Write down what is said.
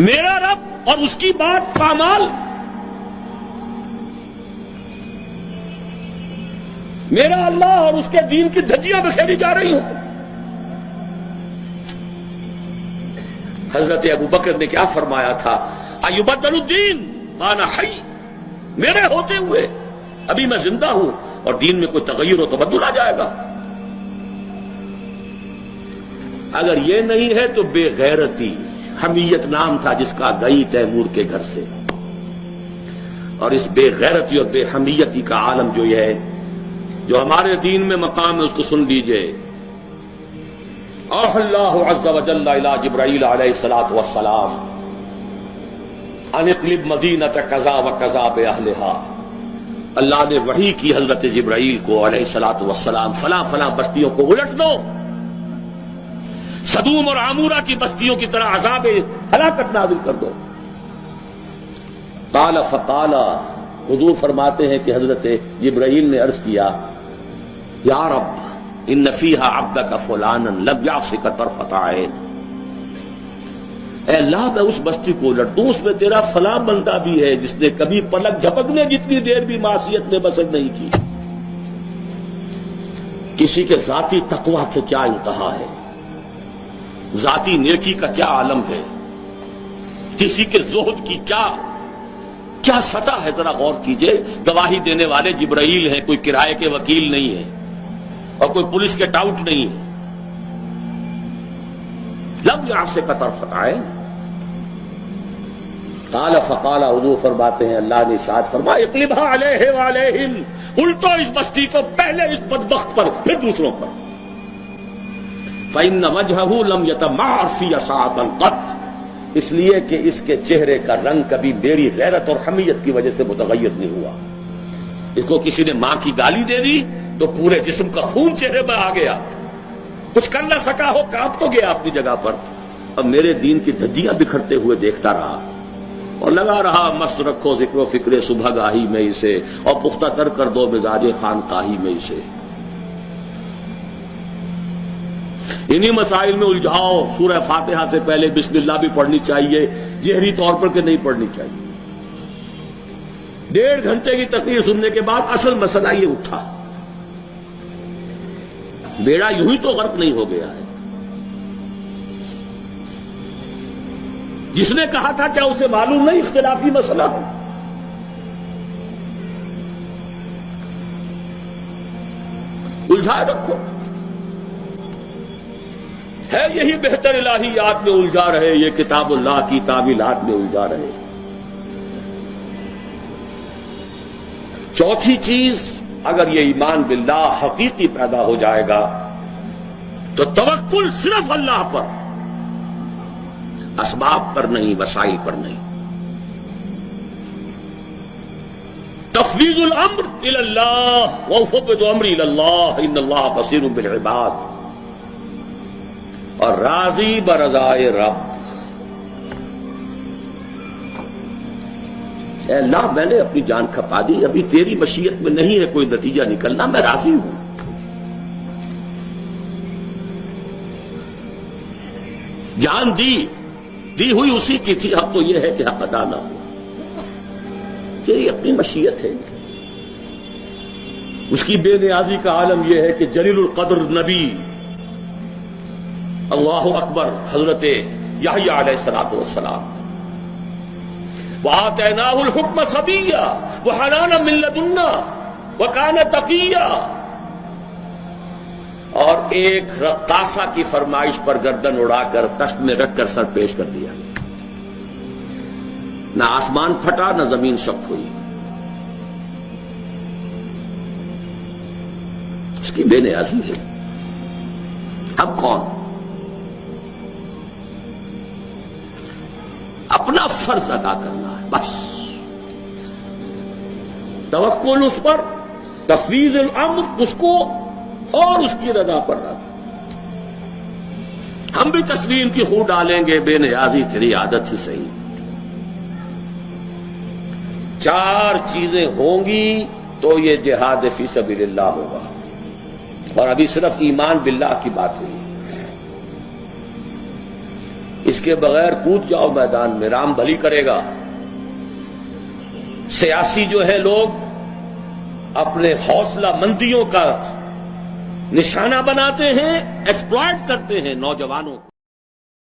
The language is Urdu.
میرا رب اور اس کی بات پامال، میرا اللہ اور اس کے دین کی دھجیاں بکھیری جا رہی ہوں۔ حضرت ابوبکر نے کیا فرمایا تھا؟ ایبدل الدین وانا حی، میرے ہوتے ہوئے ابھی میں زندہ ہوں اور دین میں کوئی تغیر و تبدل آ جائے گا؟ اگر یہ نہیں ہے تو بے غیرتی، حمیت نام تھا جس کا گئی تیمور کے گھر سے، اور اس بے غیرتی اور بے حمیتی کا عالم جو یہ ہے، جو ہمارے دین میں مقام ہے، اس کو سن لیجئے۔ اوحى اللہ عز وجل الى جبرائیل علیہ الصلوۃ والسلام ان اقلب مدینۃ کذا وکذا باہلھا، اللہ نے وحی کی حضرت جبرائیل کو علیہ الصلوۃ والسلام، فلاں فلاں بستیوں کو الٹ دو، سدوم اور عمورہ کی بستیوں کی طرح عذاب ہلاکت نازل کر دو۔ قال فقال، حضور فرماتے ہیں کہ حضرت جبرائیل نے عرض کیا، یا رب ان فیہا عبدک فلانا لم یعصک طرفۃ عین، اے اللہ میں اس بستی کو الٹ دوں، اس میں تیرا فلاں بندہ بھی ہے جس نے کبھی پلک جھپکنے جتنی دیر بھی معصیت میں بسر نہیں کی۔ کسی کے ذاتی تقویٰ کے کیا انتہا ہے، ذاتی نیکی کا کیا عالم ہے، کسی کے زہد کی کیا سطح ہے، ذرا غور کیجئے۔ گواہی دینے والے جبرائیل ہیں، کوئی کرائے کے وکیل نہیں ہے اور کوئی پولیس کے ٹاؤٹ نہیں ہے۔ لم یعصک طرفۃ عین، قال فقال، حضور فرماتے ہیں اللہ نے ارشاد فرمایا، اقلبھا علیہ وعلیہم، الٹو اس بستی کو، پہلے اس بدبخت پر پھر دوسروں پر۔ فإن وجهه لم يتمعر في ساعة قط، اس لیے کہ اس کے چہرے کا رنگ کبھی میری غیرت اور حمیت کی وجہ سے متغیر نہیں ہوا۔ اس کو کسی نے ماں کی گالی دے دی تو پورے جسم کا خون چہرے میں آ گیا، کچھ کر نہ سکا ہو، کانپ تو گیا اپنی جگہ پر۔ اب میرے دین کی دھجیاں بکھرتے ہوئے دیکھتا رہا اور لگا رہا، مست رکھو ذکر و فکر صبح گاہی میں اسے، اور پختہ تر کر دو مزاج خانقاہی میں اسے۔ انہی مسائل میں الجھاؤ۔ سورہ فاتحہ سے پہلے بسم اللہ بھی پڑھنی چاہیے، جہری طور پر کہ نہیں پڑھنی چاہیے۔ 1.5 گھنٹے کی تقریر سننے کے بعد اصل مسئلہ یہ اٹھا، بیڑا یوں ہی تو غرق نہیں ہو گیا ہے۔ جس نے کہا تھا کیا اسے معلوم نہیں اختلافی مسئلہ ہے؟ الجھائے رکھو، ہے یہی بہتر الہیات میں الجھا رہے، یہ کتاب اللہ کی تعویلات میں الجھا رہے۔ چوتھی چیز، اگر یہ ایمان باللہ حقیقی پیدا ہو جائے گا تو توکل صرف اللہ پر، اسباب پر نہیں، وسائل پر نہیں۔ تفویض الامر الی اللہ، وافوض امری الی اللہ ان اللہ بصیر بالعباد، اور راضی برضائے رب۔ اے اللہ میں نے اپنی جان کھپا دی، ابھی تیری مشیت میں نہیں ہے کوئی نتیجہ نکلنا، میں راضی ہوں۔ جان دی ہوئی اسی کی تھی، اب تو یہ ہے کہ حق ادا نہ ہو، تیری اپنی مشیت ہے۔ اس کی بے نیازی کا عالم یہ ہے کہ جلیل القدر نبی، اللہ اکبر، حضرت یحییٰ علیہ الصلوۃ والسلام، وآتیناہ الحکم صبیا وحنانا من لدنا وکان تقیا، اور ایک رقاصہ کی فرمائش پر گردن اڑا کر تشت میں رکھ کر سر پیش کر دیا، نہ آسمان پھٹا نہ زمین شق ہوئی۔ اس کی بے نیازی ہے۔ اب کون؟ اپنا فرض ادا کرنا ہے بس، توکل اس پر، تفویض الامر اس کو، اور اس کی رضا پر رضا۔ ہم بھی تسلیم کی خون ڈالیں گے، بے نیازی تیری عادت ہی صحیح۔ 4 چیزیں ہوں گی تو یہ جہاد فی سبیل اللہ ہوگا، اور ابھی صرف ایمان باللہ کی بات ہوئی۔ اس کے بغیر کود جاؤ میدان میں، رام بھلی کرے گا۔ سیاسی جو ہے لوگ اپنے حوصلہ مندیوں کا نشانہ بناتے ہیں، ایکسپلائٹ کرتے ہیں نوجوانوں کو۔